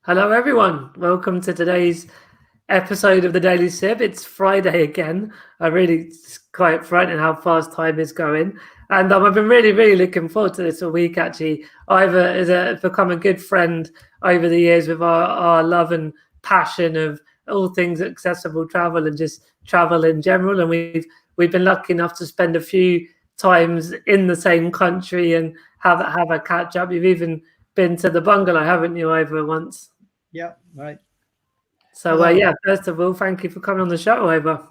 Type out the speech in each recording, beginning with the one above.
Hello, everyone. Welcome to today's episode of the Daily Sip. It's Friday again. It's quite frightening how fast time is going. And I've been really looking forward to this all week, actually. Ivor has become a good friend over the years with our love and passion of all things accessible travel and just travel in general. And we've been lucky enough to spend a few times in the same country and have a catch up. You've even been to the bungalow, haven't you, Ivor, once? Yeah, right. So, Hello. first of all, thank you for coming on the show, Ivor.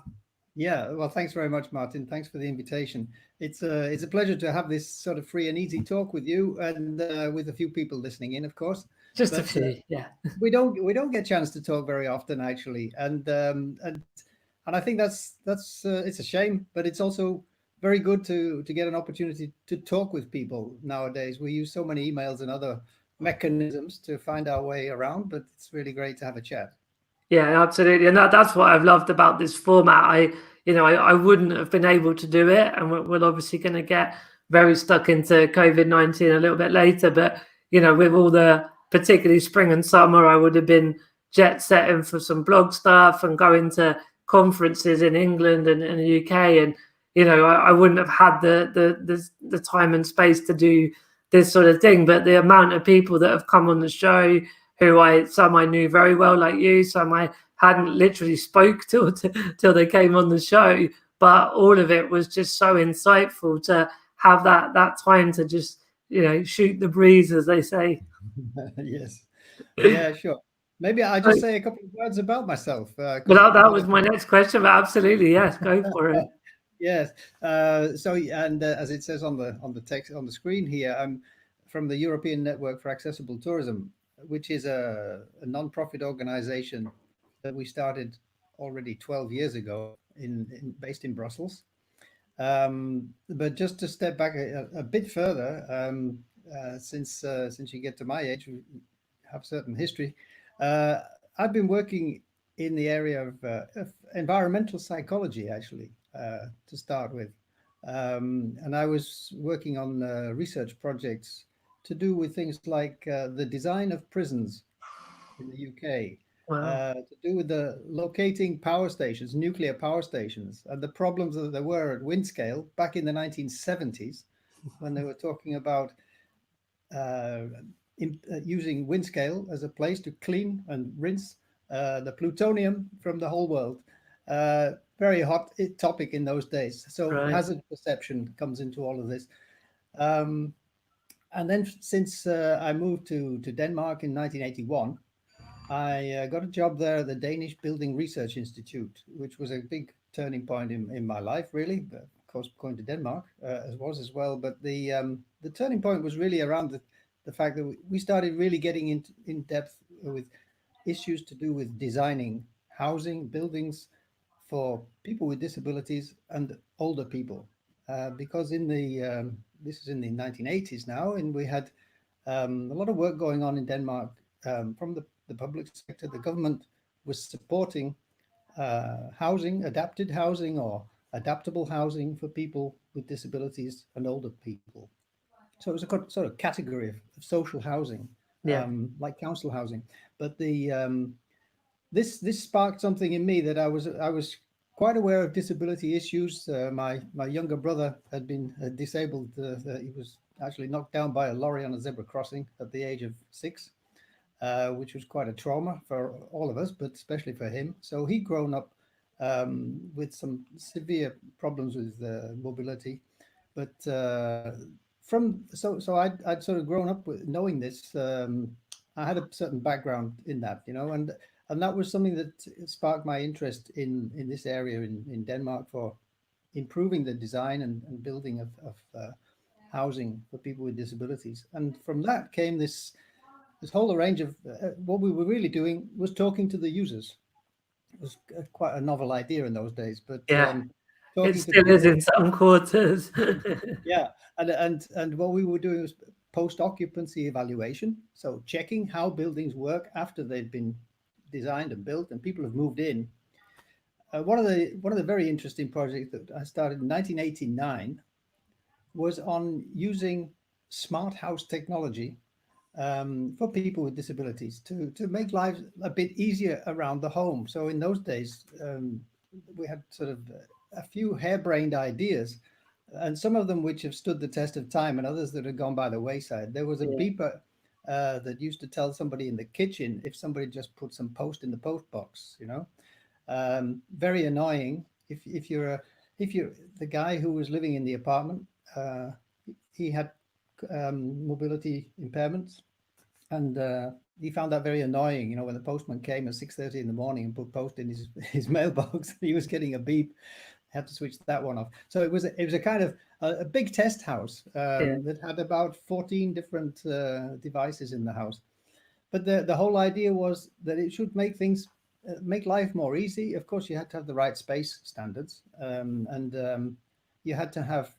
Yeah, well, thanks very much, Martin. Thanks for the invitation. It's a pleasure to have this sort of free and easy talk with you and with a few people listening in, of course. Just a But few, yeah. we don't get a chance to talk very often, actually, and I think that's it's a shame, but it's also very good to get an opportunity to talk with people nowadays. We use so many emails and other mechanisms to find our way around, but it's really great to have a chat. Yeah, absolutely. And that's what I've loved about this format. I wouldn't have been able to do it. And we're obviously going to get very stuck into COVID-19 a little bit later. But, with all the, particularly spring and summer, I would have been jet setting for some blog stuff and going to conferences in England and the UK. And, I wouldn't have had the time and space to do this sort of thing. But the amount of people that have come on the show, some I knew very well, like you, some I hadn't literally spoke till they came on the show, but all of it was just so insightful to have that time to just shoot the breeze, as they say. Yes. Yeah, sure. Maybe I just say a couple of words about myself, But because that was my next question. But absolutely, yes, go for it. yes. As it says on the text on the screen here, I'm from the European Network for Accessible Tourism, which is a non-profit organization that we started already 12 years ago based in Brussels. But just to step back a bit further, since you get to my age, we have certain history. Uh, I've been working in the area of environmental psychology, actually, to start with. And I was working on research projects to do with things like the design of prisons in the UK, Wow. to do with the locating power stations, nuclear power stations, and the problems that there were at Windscale back in the 1970s when they were talking about uh, using Windscale as a place to clean and rinse the plutonium from the whole world. Very hot topic in those days. So Right. hazard perception comes into all of this. Um, and then since I moved to Denmark in 1981, I got a job there at the Danish Building Research Institute, which was a big turning point in my life, really. But of course, going to Denmark as well. But the turning point was really around the fact that we started really getting in depth with issues to do with designing housing, buildings for people with disabilities and older people. Because this is in the 1980s now, and we had a lot of work going on in Denmark from the public sector. The government was supporting housing, adapted housing or adaptable housing for people with disabilities and older people. So it was a sort of category of social housing, Yeah. like council housing. But this sparked something in me that I was quite aware of disability issues. My younger brother had been disabled. He was actually knocked down by a lorry on a zebra crossing at the age of 6, which was quite a trauma for all of us, but especially for him. So he'd grown up with some severe problems with mobility, but I'd sort of grown up with knowing this. I had a certain background in that, and that was something that sparked my interest in this area in Denmark for improving the design and building of housing for people with disabilities. And from that came this whole range of what we were really doing was talking to the users. It was quite a novel idea in those days, but Yeah. It talking to still is people. in some quarters. Yeah, and what we were doing was post occupancy evaluation, so checking how buildings work after they've been designed and built, and people have moved in. One of the very interesting projects that I started in 1989 was on using smart house technology for people with disabilities to make life a bit easier around the home. So in those days, we had sort of a few harebrained ideas, and some of them which have stood the test of time, and others that have gone by the wayside. There was a beeper that used to tell somebody in the kitchen if somebody just put some post in the post box. Very annoying. If you're the guy who was living in the apartment, he had mobility impairments, and he found that very annoying. When the postman came at 6:30 in the morning and put post in his mailbox, he was getting a beep. Had to switch that one off. So it was a kind of a big test house that had about 14 different devices in the house. But the whole idea was that it should make things make life more easy. Of course, you had to have the right space standards, and you had to have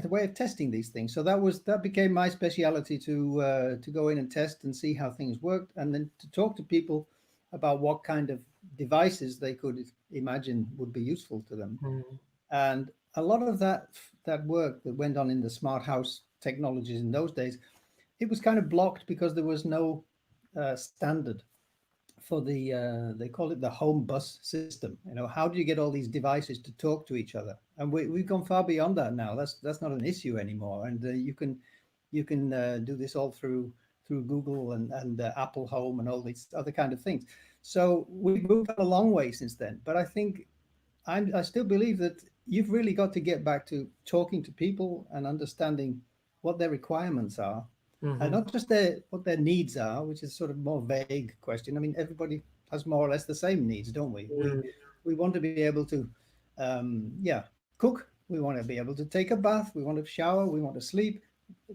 a way of testing these things. So that became my speciality to go in and test and see how things worked, and then to talk to people about what kind of devices they could imagine would be useful to them. And a lot of that work that went on in the smart house technologies in those days, it was kind of blocked because there was no standard for they call it the home bus system. How do you get all these devices to talk to each other? And we've gone far beyond that now. That's not an issue anymore. And you can do this all through Google and Apple Home and all these other kind of things. So we've moved a long way since then. But I think I still believe that you've really got to get back to talking to people and understanding what their requirements are. And not just what their needs are, which is sort of more vague question. I mean, everybody has more or less the same needs, don't we? We want to be able to, cook. We want to be able to take a bath. We want to shower. We want to sleep.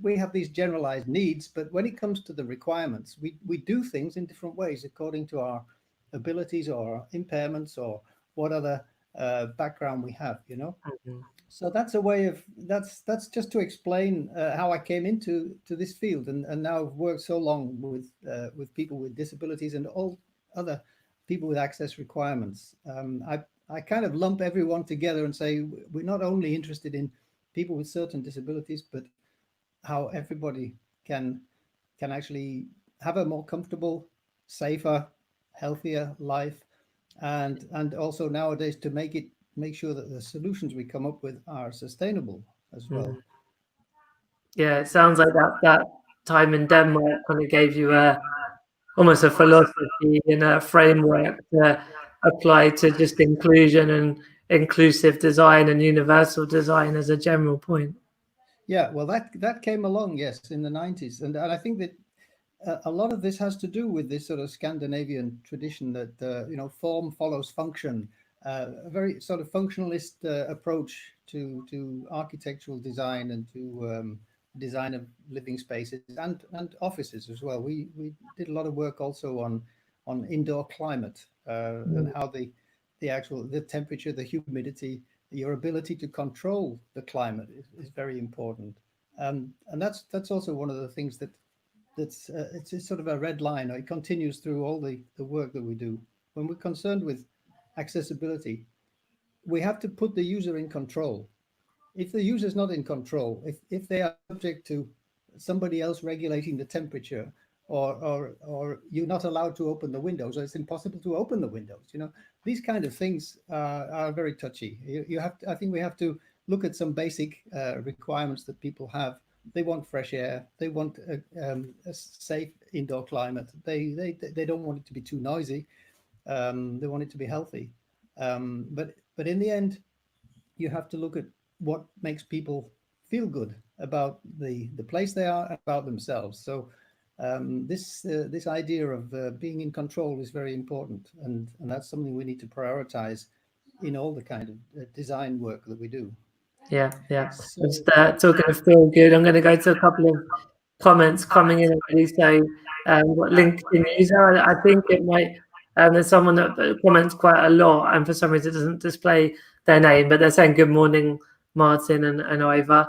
We have these generalized needs, but when it comes to the requirements, we do things in different ways according to our abilities or impairments or what other background we have. So that's a way of that's just to explain how I came into this field, and now I've worked so long with people with disabilities and all other people with access requirements. I kind of lump everyone together and say we're not only interested in people with certain disabilities, but how everybody can actually have a more comfortable, safer, healthier life, and also nowadays to make sure that the solutions we come up with are sustainable as well. Yeah, it sounds like that time in Denmark kind of gave you almost a philosophy and a framework to apply to just inclusion and inclusive design and universal design as a general point. Yeah, well, that came along, yes, in the 90s, and I think that a lot of this has to do with this sort of Scandinavian tradition that form follows function, a very sort of functionalist approach to architectural design and to design of living spaces and offices as well. We did a lot of work also on indoor climate and how the temperature, the humidity, your ability to control the climate is very important, and that's also one of the things that's it's sort of a red line. It continues through all the work that we do. When we're concerned with accessibility, we have to put the user in control. If the user is not in control, if they are subject to somebody else regulating the temperature, or you're not allowed to open the windows, or it's impossible to open the windows, these kind of things are very touchy. I think we have to look at some basic requirements that people have. They want fresh air. They want a safe indoor climate. They don't want it to be too noisy. They want it to be healthy. But in the end, you have to look at what makes people feel good about the place they are, about themselves. So this idea of being in control is very important, and that's something we need to prioritize in all the kind of design work that we do. Yeah. Just talking of feel good, I'm going to go to a couple of comments coming in already. So what LinkedIn user, I think it might, there's someone that comments quite a lot, and for some reason it doesn't display their name, but they're saying good morning, Martin and Ivor.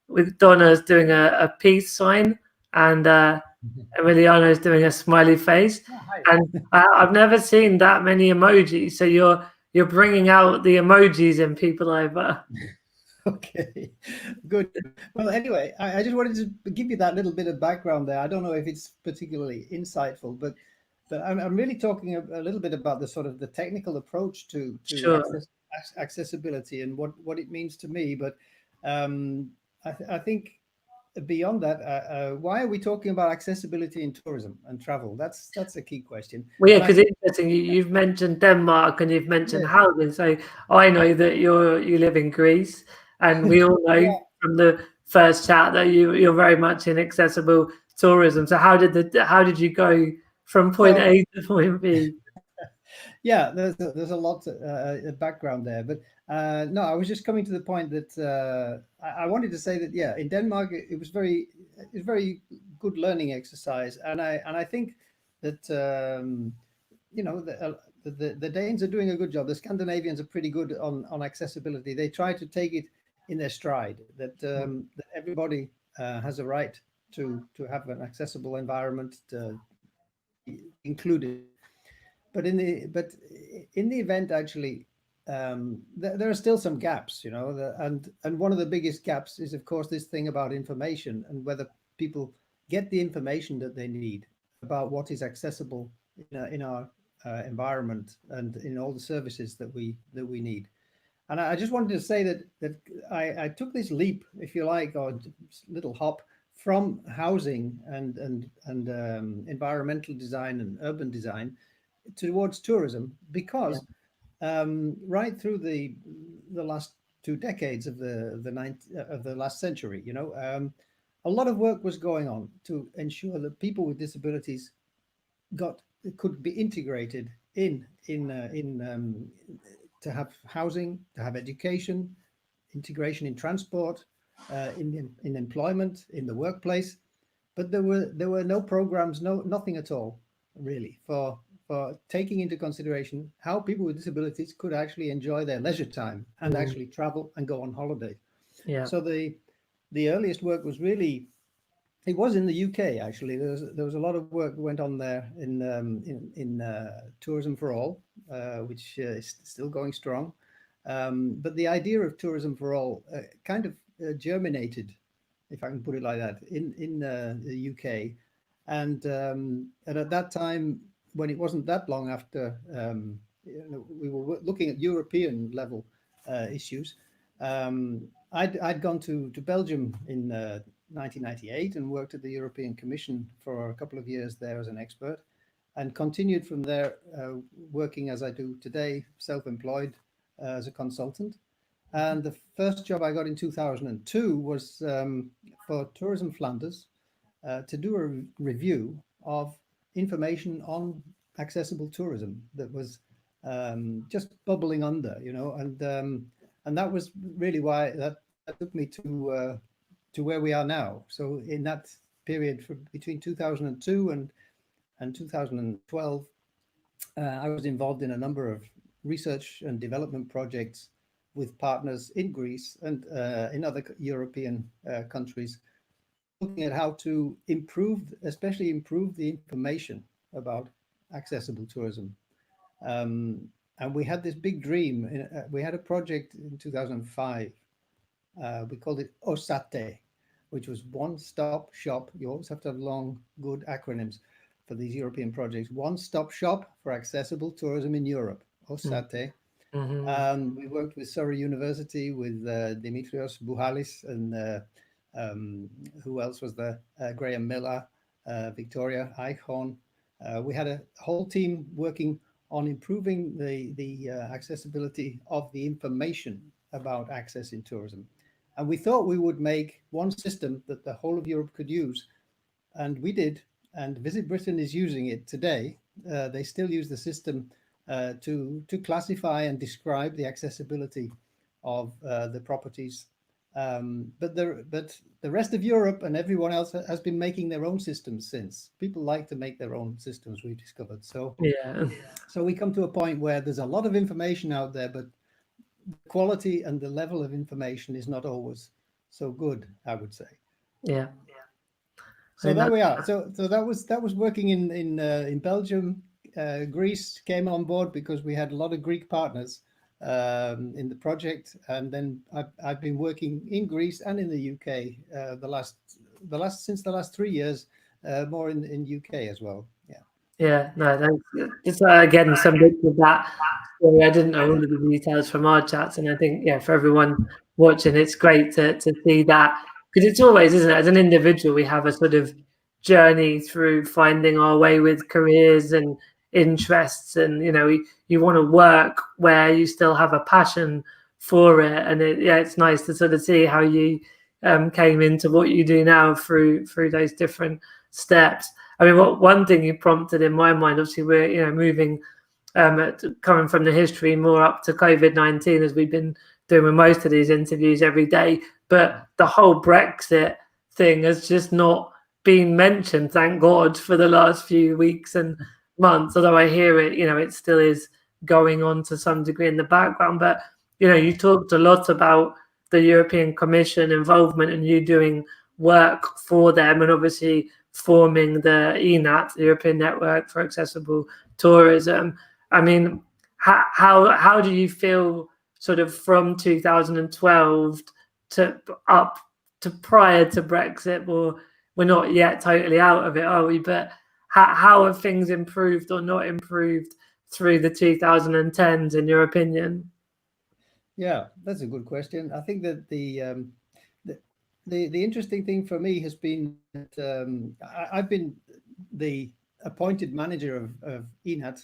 With Donna's doing a peace sign, and Emiliano is doing a smiley face. And I've never seen that many emojis. So you're bringing out the emojis in people, Ivor. Okay, good. Well, anyway, I just wanted to give you that little bit of background there. I don't know if it's particularly insightful, but I'm really talking a little bit about the sort of the technical approach to Sure. accessibility and what it means to me. But I think beyond that, why are we talking about accessibility in tourism and travel? That's a key question. Well, yeah, And I because think, interesting. You've mentioned Denmark and you've mentioned yeah, housing. So I know that you live in Greece, and we all know yeah. from the first chat that you're very much in accessible tourism. So how did you go from point So A to point B? yeah, there's a lot background there, but no, I was just coming to the point that I wanted to say that yeah, in Denmark it was very good learning exercise, and I think that you know the Danes are doing a good job. The Scandinavians are pretty good on accessibility. They try to take it in their stride. That everybody has a right to have an accessible environment, to be included. But in the event, actually, there are still some gaps, you know, and one of the biggest gaps is, of course, this thing about information and whether people get the information that they need about what is accessible in our environment and in all the services that we need. And I just wanted to say that I took this leap, if you like, or little hop from housing and environmental design and urban design towards tourism Yeah, because right through the last 2 decades of the last century, you know, a lot of work was going on to ensure that people with disabilities got could be integrated in to have housing, to have education, integration in transport, in employment, in the workplace. But there were no programs, nothing at all, really, for taking into consideration how people with disabilities could actually enjoy their leisure time and mm, actually travel and go on holiday. yeah, So the earliest work was really it was in the UK actually. There was a lot of work went on there in Tourism for All, which is still going strong. But the idea of Tourism for All kind of germinated, if I can put it like that, in the UK, and at that time, when it wasn't that long after we were looking at European level issues, I'd gone to Belgium in 1998 and worked at the European Commission for a couple of years there as an expert, and continued from there working as I do today, self-employed as a consultant. And the first job I got in 2002 was for Tourism Flanders to do a review of information on accessible tourism that was just bubbling under, you know, and that was really why that took me to where we are now. So in that period between 2002 and 2012, I was involved in a number of research and development projects with partners in Greece and in other European countries, looking at how to especially improve the information about accessible tourism. And we had this big dream. We had a project in 2005. We called it OSATE, which was one stop shop. You always have to have long, good acronyms for these European projects. One stop shop for accessible tourism in Europe, mm, OSATE. mhm, We worked with Surrey University, with Dimitrios Bouhalis, and who else was there? Graham Miller, Victoria Eichhorn. We had a whole team working on improving the accessibility of the information about access in tourism. And we thought we would make one system that the whole of Europe could use. And we did. And Visit Britain is using it today. They still use the system to classify and describe the accessibility of the properties. But the rest of Europe and everyone else has been making their own systems since. People like to make their own systems, we've discovered. yeah, So we come to a point where there's a lot of information out there, but the quality and the level of information is not always so good, I would say. yeah. So And there that, we are. So that was working in Belgium. Greece came on board because we had a lot of Greek partners, in the project, and then I've been working in Greece and in the UK since the last 3 years, more in UK as well. Yeah. Yeah, no, thanks. Just again, some bits of that story. I didn't know all of the details from our chats, and I think, yeah, for everyone watching, it's great to see that, because it's always, isn't it? As an individual, we have a sort of journey through finding our way with careers and interests, and you want to work where you still have a passion for it, and it's nice to sort of see how you came into what you do now through those different steps. I mean, one thing you prompted in my mind, obviously, we're moving, coming from the history more up to COVID-19, as we've been doing with most of these interviews every day. But the whole Brexit thing has just not been mentioned, thank God, for the last few weeks and months. Although I hear it, it still is going on to some degree in the background. But you talked a lot about the European Commission involvement and you doing work for them, and obviously forming the ENAT, the European Network for Accessible Tourism. I mean, how do you feel sort of from 2012 to up to prior to Brexit? Or we're not yet totally out of it, are we? But how have things improved or not improved through the 2010s, in your opinion? Yeah, that's a good question. I think that the interesting thing for me has been that I've been the appointed manager of ENAT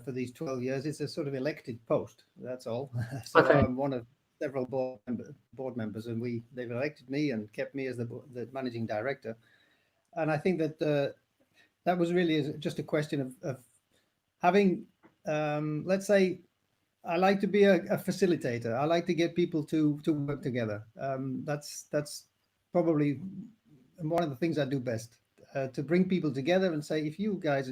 for these 12 years. It's a sort of elected post, that's all. So Okay. I'm one of several board members, and they've elected me and kept me as the managing director. And I think that that was really just a question of having, let's say, I like to be a facilitator. I like to get people to work together. That's probably one of the things I do best, to bring people together and say, if you guys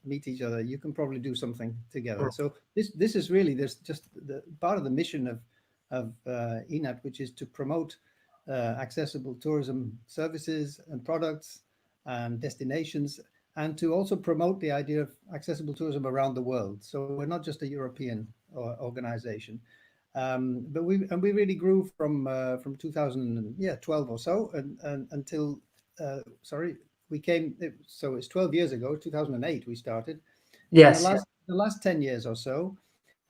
meet each other, you can probably do something together. So this is really just the part of the mission of ENAT, which is to promote accessible tourism services and products and destinations, and to also promote the idea of accessible tourism around the world. So we're not just a European organization, but we really grew from 2012 or so, and until we came. So it's 12 years ago, 2008, we started. Yes. And the last 10 years or so,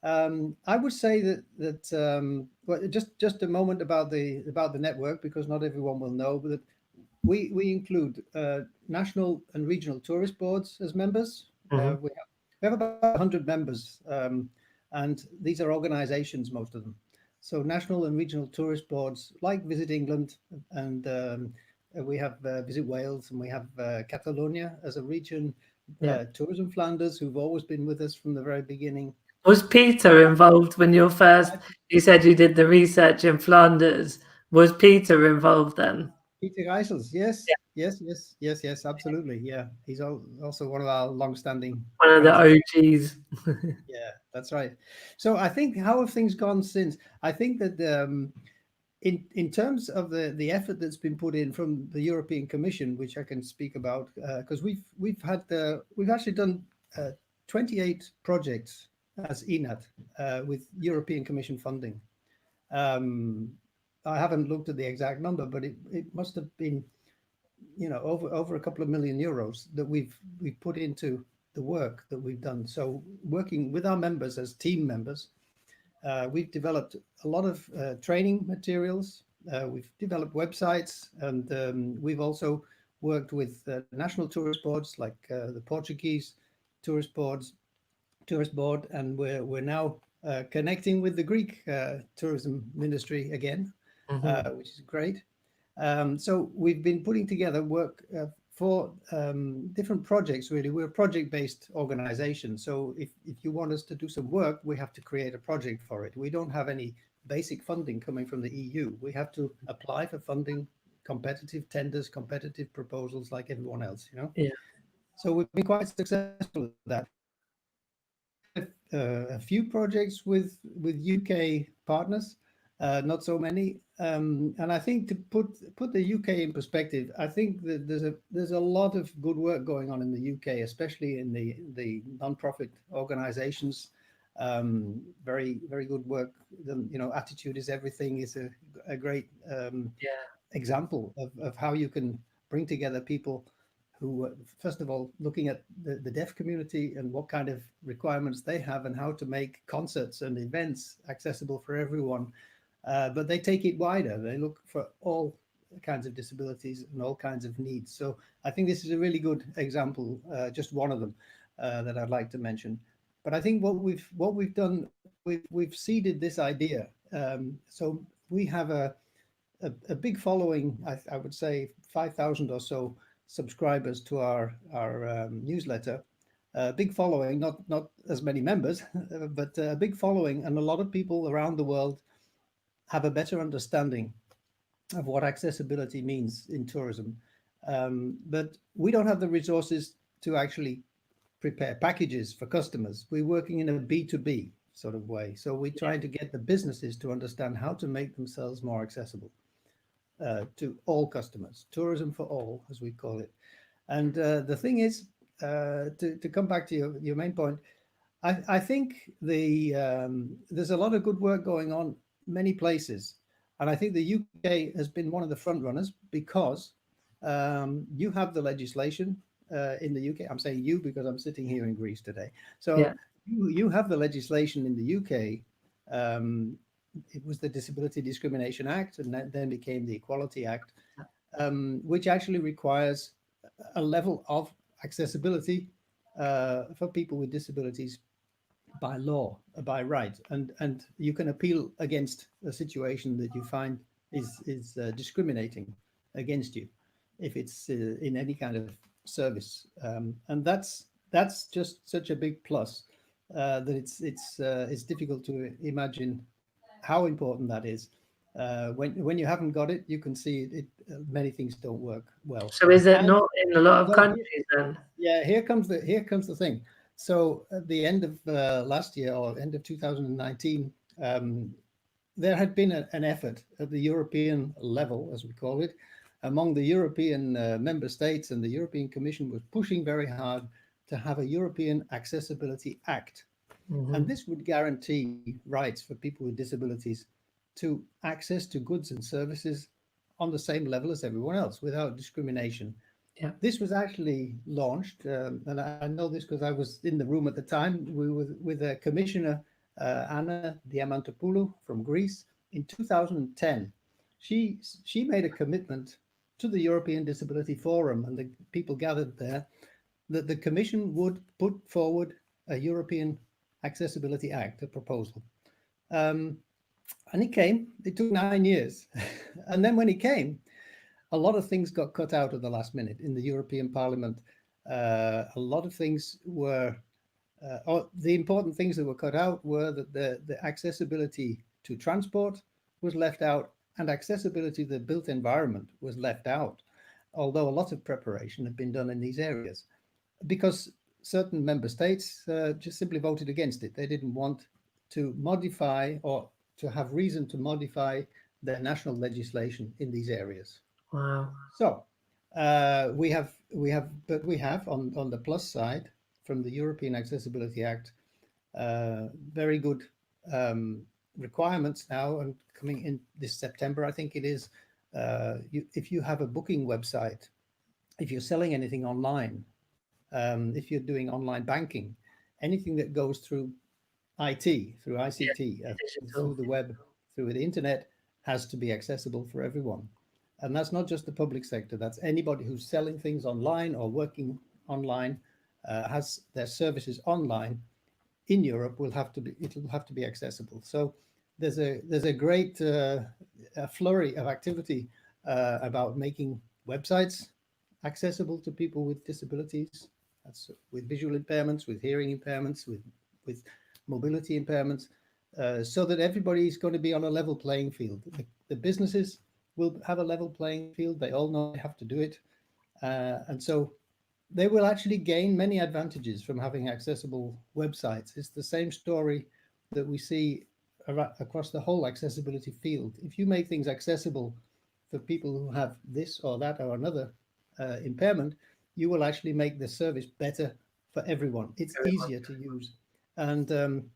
I would say that well, just a moment about the network, because not everyone will know, but we include national and regional tourist boards as members. Mm-hmm. We have about 100 members, and these are organizations, most of them. So national and regional tourist boards like Visit England, and we have Visit Wales, and we have Catalonia as a region, Tourism Flanders, who've always been with us from the very beginning. Was Peter involved when you said you did the research in Flanders? Was Peter involved then? Peter Gijsels, yes. Yeah. Yes, absolutely. Yeah, he's also one of our long-standing. One of the OGs. Yeah, that's right. So I think, how have things gone since? I think that in terms of the effort that's been put in from the European Commission, which I can speak about, because we've actually done 28 projects as ENAT with European Commission funding. I haven't looked at the exact number, but it must have been, over a couple of million euros that we've put into the work that we've done. So working with our members as team members, we've developed a lot of training materials. We've developed websites, and we've also worked with national tourist boards like the Portuguese tourist board, and we're now connecting with the Greek tourism ministry again, which is great. So we've been putting together work for different projects. Really, we're a project-based organization. So if you want us to do some work, we have to create a project for it. We don't have any basic funding coming from the EU. We have to apply for funding, competitive tenders, competitive proposals, like everyone else. Yeah. So we've been quite successful at that. A few projects with UK partners, not so many. And I think, to put the UK in perspective, I think that there's a lot of good work going on in the UK, especially in the non-profit organizations Very, very good work. Attitude is everything is a great Yeah. example of how you can bring together people who, first of all, looking at the deaf community and what kind of requirements they have and how to make concerts and events accessible for everyone. But they take it wider. They look for all kinds of disabilities and all kinds of needs. So I think this is a really good example, just one of them that I'd like to mention. But I think what we've done, we've seeded this idea. So we have a big following. I would say 5,000 or so subscribers to our newsletter. Big following, not as many members, but a big following, and a lot of people around the world have a better understanding of what accessibility means in tourism. But we don't have the resources to actually prepare packages for customers. We're working in a B2B sort of way. So we're trying to get the businesses to understand how to make themselves more accessible to all customers, tourism for all, as we call it. And the thing is, to come back to your main point, I think there's a lot of good work going on many places. And I think the UK has been one of the front runners because you have the legislation in the UK. I'm saying you because I'm sitting here in Greece today. So Yeah. you have the legislation in the UK. It was the Disability Discrimination Act, and that then became the Equality Act, which actually requires a level of accessibility for people with disabilities by law, by right, and you can appeal against a situation that you find is discriminating against you if it's in any kind of service, and that's just such a big plus that it's difficult to imagine how important that is. When you haven't got it, you can see many things don't work well. So is it And not in a lot of well, countries then? yeah, here comes the thing. So at the end of last year or end of 2019, there had been an effort at the European level, as we call it, among the European member states, and the European Commission was pushing very hard to have a European Accessibility Act. And this would guarantee rights for people with disabilities to access to goods and services on the same level as everyone else without discrimination. Yeah. This was actually launched, and I know this because I was in the room at the time. We were with Commissioner Anna Diamantopoulou from Greece in 2010. She made a commitment to the European Disability Forum and the people gathered there that the Commission would put forward a European Accessibility Act, a proposal. And it came. It took 9 years. And then when it came, a lot of things got cut out at the last minute in the European Parliament. A lot of things were, the important things that were cut out were that the accessibility to transport was left out, and accessibility to the built environment was left out, although a lot of preparation had been done in these areas, because certain member states just simply voted against it. They didn't want to modify or to have reason to modify their national legislation in these areas. Wow. So we have on the plus side from the European Accessibility Act very good requirements now, and coming in this September, I think it is. If you have a booking website, if you're selling anything online, if you're doing online banking, anything that goes through IT, through ICT, through the web, through the internet, has to be accessible for everyone. And that's not just the public sector. That's anybody who's selling things online or working online, has their services online in Europe. It'll have to be accessible. So there's a great flurry of activity about making websites accessible to people with disabilities. That's with visual impairments, with hearing impairments, with mobility impairments, so that everybody is going to be on a level playing field. The businesses will have a level playing field. They all know they have to do it. And so they will actually gain many advantages from having accessible websites. It's the same story that we see across the whole accessibility field. If you make things accessible for people who have this or that or another impairment, you will actually make the service better for everyone. It's easier to use. And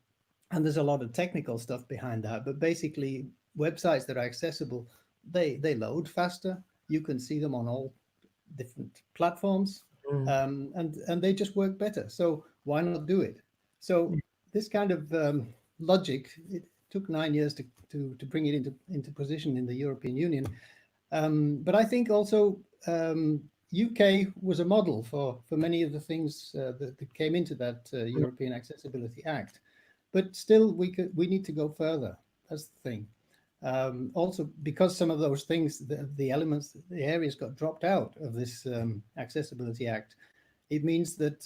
and there's a lot of technical stuff behind that. But basically, websites that are accessible, they load faster. You can see them on all different platforms, and they just work better. So why not do it? So this kind of logic, it took 9 years to bring it into position in the European Union. But I think also UK was a model for many of the things that came into that European Accessibility Act. But still, we need to go further. That's the thing. Also, because some of those things, the elements, the areas got dropped out of this Accessibility Act, it means that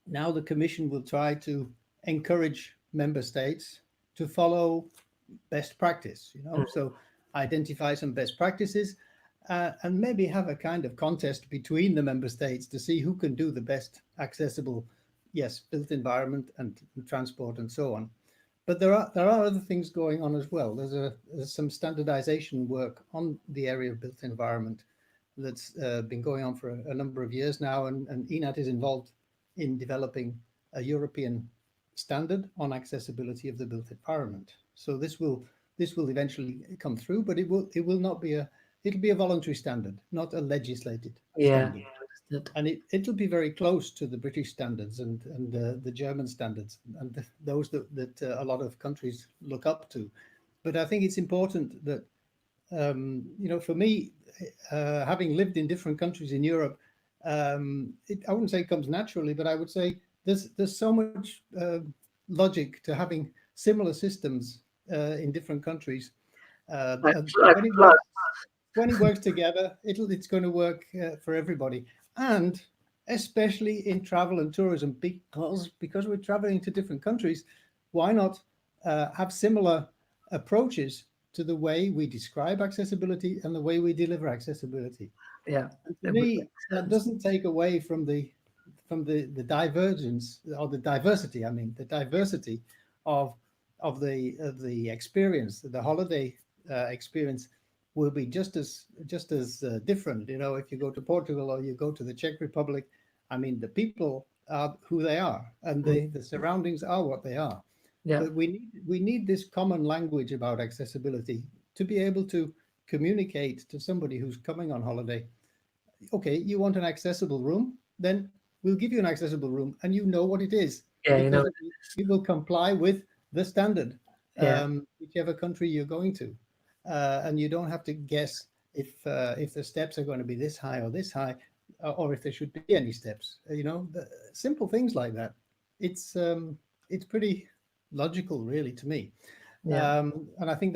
now the Commission will try to encourage member states to follow best practice, so identify some best practices and maybe have a kind of contest between the member states to see who can do the best accessible, built environment and transport and so on. But there are other things going on as well. There's some standardization work on the area of built environment that's been going on for a number of years now, and ENAT is involved in developing a European standard on accessibility of the built environment. So this will eventually come through, but it'll be a voluntary standard, not a legislated standard. And it'll be very close to the British standards and the German standards and those that a lot of countries look up to. But I think it's important that, for me, having lived in different countries in Europe, I wouldn't say it comes naturally, but I would say there's so much logic to having similar systems in different countries. When it works together, it's going to work for everybody. And especially in travel and tourism, because we're traveling to different countries, why not have similar approaches to the way we describe accessibility and the way we deliver accessibility? Yeah. And to me, that doesn't take away from the divergence or the diversity. I mean, the diversity of the experience, the holiday experience will be just as different. If you go to Portugal or you go to the Czech Republic, I mean, the people are who they are, and the surroundings are what they are. Yeah. But we need this common language about accessibility to be able to communicate to somebody who's coming on holiday. Okay, you want an accessible room? Then we'll give you an accessible room, and you know what it is. Yeah, it will comply with the standard, whichever country you're going to. And you don't have to guess if the steps are going to be this high or this high, or if there should be any steps. The simple things like that. It's pretty logical, really, to me. Yeah. And I think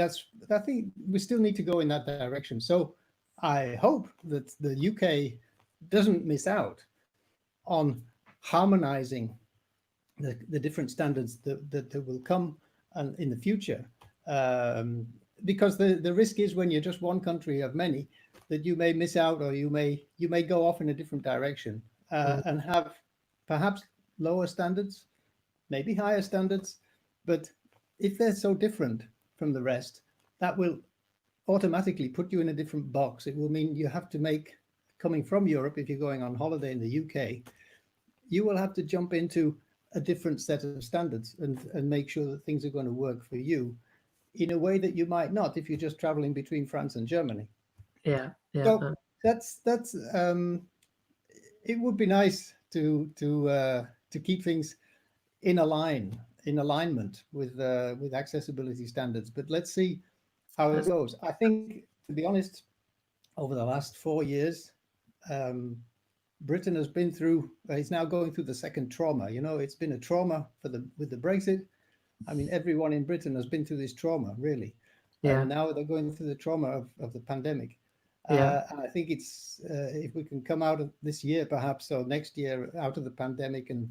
we still need to go in that direction. So I hope that the UK doesn't miss out on harmonizing the different standards that will come in the future. Because the risk is, when you're just one country of many, that you may miss out, or you may go off in a different direction and have perhaps lower standards, maybe higher standards. But if they're so different from the rest, that will automatically put you in a different box. It will mean you have to make, coming from Europe, if you're going on holiday in the UK, you will have to jump into a different set of standards and make sure that things are going to work for you in a way that you might not if you're just traveling between France and Germany. Yeah. So that's it would be nice to keep things in alignment with accessibility standards. But let's see how it goes. I think, to be honest, over the last 4 years, Britain has been through. It's now going through the second trauma. It's been a trauma with the Brexit. I mean, everyone in Britain has been through this trauma, really. Yeah. And now they're going through the trauma of the pandemic. Yeah. And I think it's if we can come out of this year, perhaps, or next year, out of the pandemic and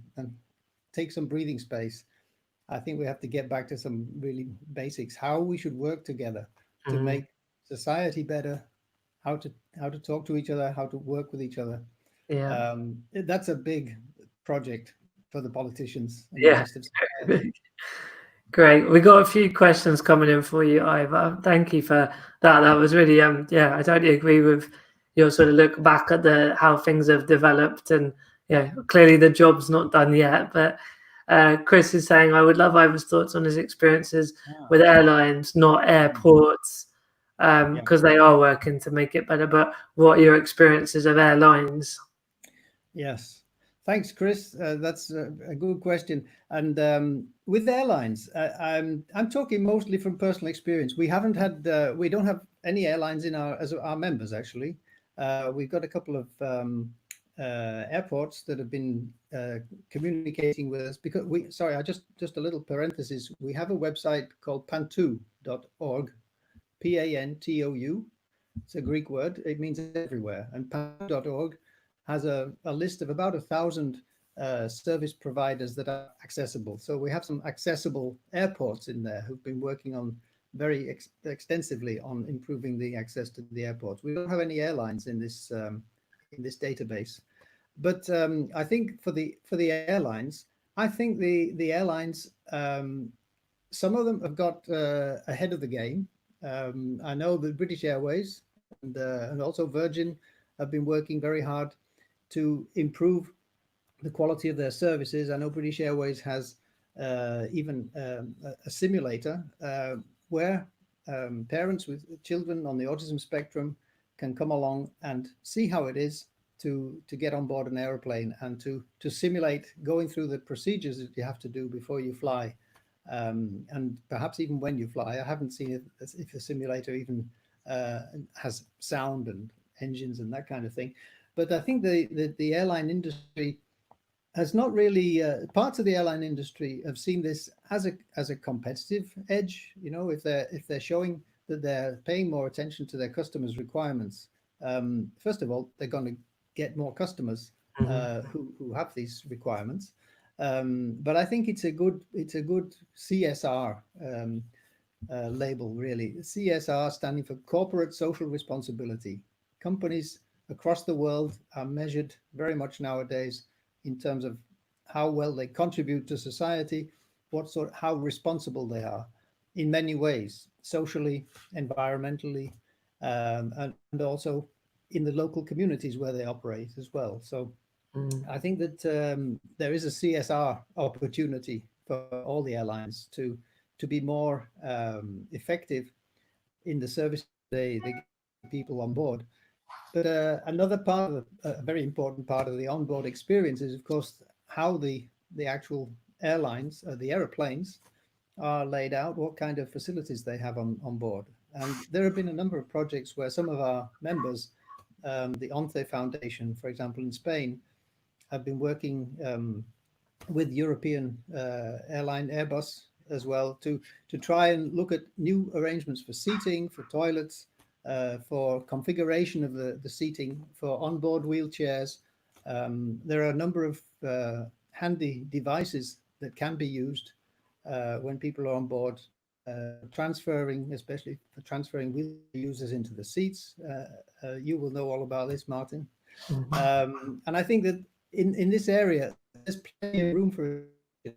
take some breathing space, I think we have to get back to some really basics, how we should work together to make society better, how to talk to each other, how to work with each other. Yeah. That's a big project for the politicians and Yeah. the rest of society. Great. We got a few questions coming in for you, Ivor. Thank you for that. That was really I totally agree with your sort of look back at how things have developed, and clearly the job's not done yet, but Chris is saying, I would love Ivor's thoughts on his experiences with airlines, not airports, because they are working to make it better. But what are your experiences of airlines? Yes. Thanks, Chris. That's a good question. And with airlines, I'm talking mostly from personal experience. We haven't had, we don't have any airlines as our members, actually. We've got a couple of airports that have been communicating with us because just a little parenthesis. We have a website called pantou.org, PANTOU. It's a Greek word. It means everywhere. And pantou.org has a list of about 1,000 service providers that are accessible. So we have some accessible airports in there who've been working on very extensively on improving the access to the airports. We don't have any airlines in this database, but I think for the airlines, I think the airlines, some of them have got ahead of the game. I know that British Airways and also Virgin have been working very hard to improve the quality of their services. I know British Airways has even a simulator where parents with children on the autism spectrum can come along and see how it is to get on board an aeroplane and to simulate going through the procedures that you have to do before you fly, and perhaps even when you fly. I haven't seen it if a simulator even has sound and engines and that kind of thing. But I think the airline industry has not really, parts of the airline industry have seen this as a competitive edge. You know, if they're showing that they're paying more attention to their customers' requirements, first of all, they're going to get more customers who have these requirements. But I think it's a good CSR label, really. CSR standing for Corporate Social Responsibility. Companies across the world are measured very much nowadays in terms of how well they contribute to society, how responsible they are in many ways, socially, environmentally, and also in the local communities where they operate as well. So I think that there is a CSR opportunity for all the airlines to be more effective in the service they get people on board. But another part, a very important part of the onboard experience is, of course, how the actual airlines, the aeroplanes, are laid out, what kind of facilities they have on board. And there have been a number of projects where some of our members, the ONCE Foundation, for example, in Spain, have been working with European airline Airbus as well to try and look at new arrangements for seating, for toilets, for configuration of the seating, for onboard wheelchairs. There are a number of handy devices that can be used when people are on board, especially for transferring wheel users into the seats. You will know all about this, Martin. And I think that in this area, there's plenty of room for it.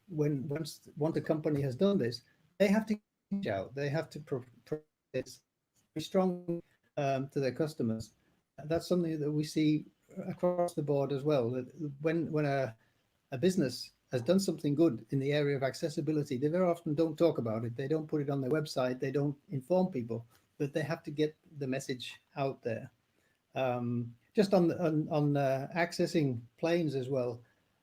Once a company has done this, they have to reach out. They have to this very strong to their customers. That's something that we see across the board as well. That when a business has done something good in the area of accessibility, they very often don't talk about it. They don't put it on their website. They don't inform people, but they have to get the message out there. Just on accessing planes as well.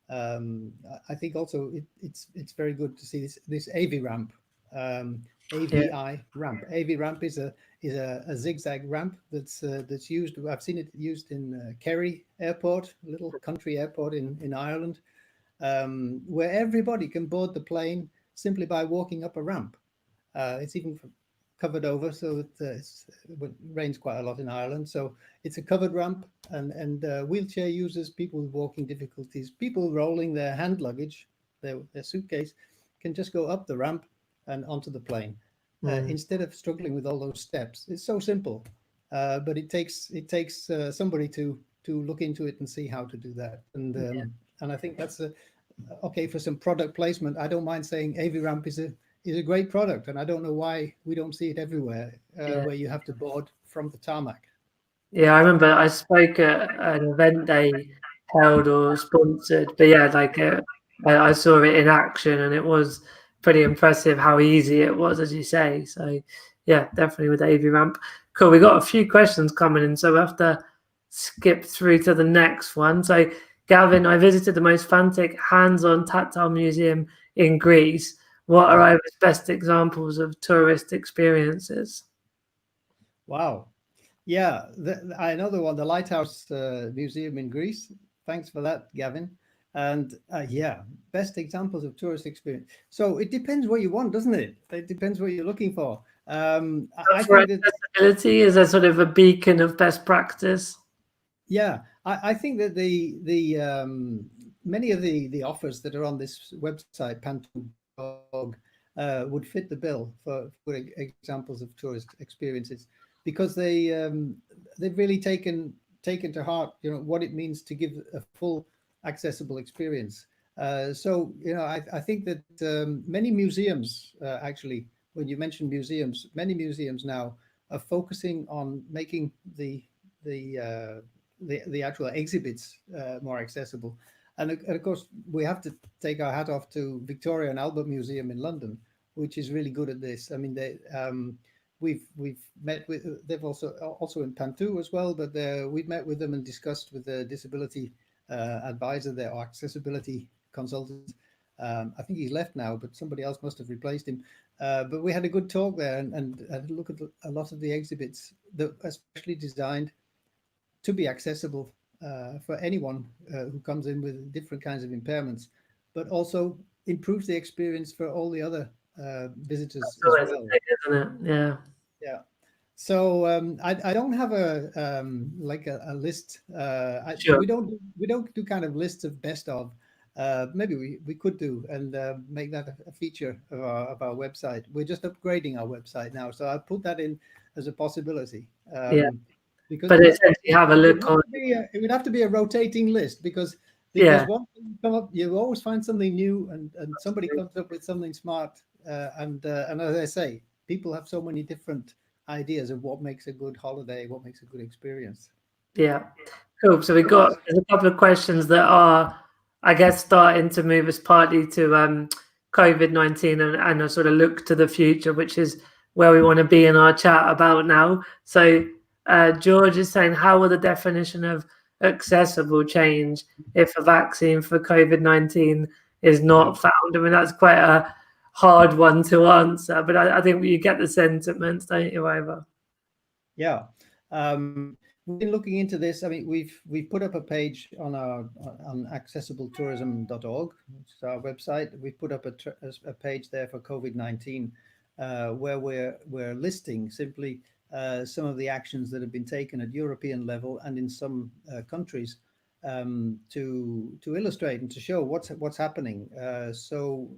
I think also it's very good to see this AVI ramp, AVI ramp. AVI ramp is a zigzag ramp that's used. I've seen it used in Kerry Airport, a little country airport in Ireland, where everybody can board the plane simply by walking up a ramp. It's even covered over, so it rains quite a lot in Ireland. So it's a covered ramp, and wheelchair users, people with walking difficulties, people rolling their hand luggage, their suitcase, can just go up the ramp and onto the plane instead of struggling with all those steps. It's so simple, but it takes somebody to look into it and see how to do that. And I think that's okay for some product placement. I don't mind saying AVI ramp is a great product, and I don't know why we don't see it everywhere, where you have to board from the tarmac. Yeah, I remember I spoke at an event day held or sponsored. But yeah, like I saw it in action, and it was pretty impressive how easy it was, as you say. So yeah, definitely with AV Ramp. Cool. We got a few questions coming in, so we have to skip through to the next one. So Gavin, I visited the most fantastic hands-on tactile museum in Greece. What are Ivor's best examples of tourist experiences? Wow. Yeah, I know the one, the Lighthouse Museum in Greece. Thanks for that, Gavin. And yeah, best examples of tourist experience. So it depends what you want, doesn't it? It depends what you're looking for. I For think that accessibility, is a sort of a beacon of best practice. yeah, I think that the many of the offers that are on this website, Pantu.org, would fit the bill for examples of tourist experiences, because they've really taken to heart, what it means to give a full accessible experience. So I think that many museums actually, when you mention museums, many museums now are focusing on making the actual exhibits more accessible. And of course, we have to take our hat off to Victoria and Albert Museum in London, which is really good at this. I mean, we've met with, they've also in Pantu as well, but we've met with them and discussed with the disability advisor there, or accessibility consultant. I think he's left now, but somebody else must have replaced him. But we had a good talk there, and had a look at a lot of the exhibits that are especially designed to be accessible for anyone who comes in with different kinds of impairments, but also improves the experience for all the other visitors as Always a well. thing, isn't it? Yeah. Yeah. So I don't have like a list. Sure. We don't do kind of lists of best of. Maybe we could do, and make that a feature of our website. We're just upgrading our website now, so I'll put that in as a possibility. Yeah. Because But essentially have a look on. it would have to be a rotating list, because Yeah. once you come up, you always find something new, and somebody comes up with something smart. And as I say, people have so many different ideas of what makes a good holiday, what makes a good experience. Yeah. Cool. So there's a couple of questions that are, I guess, starting to move us partly to COVID-19 and a sort of look to the future, which is where we want to be in our chat about now. So George is saying, how will the definition of accessible change if a vaccine for COVID-19 is not found? I mean, that's quite a hard one to answer, but I think you get the sentiment, don't you, Ivor? Yeah. We've been looking into this. I mean, we've put up a page on accessibletourism.org, which is our website. We've put up a page there for COVID-19, where we're listing simply some of the actions that have been taken at European level and in some countries, to illustrate and to show what's happening. So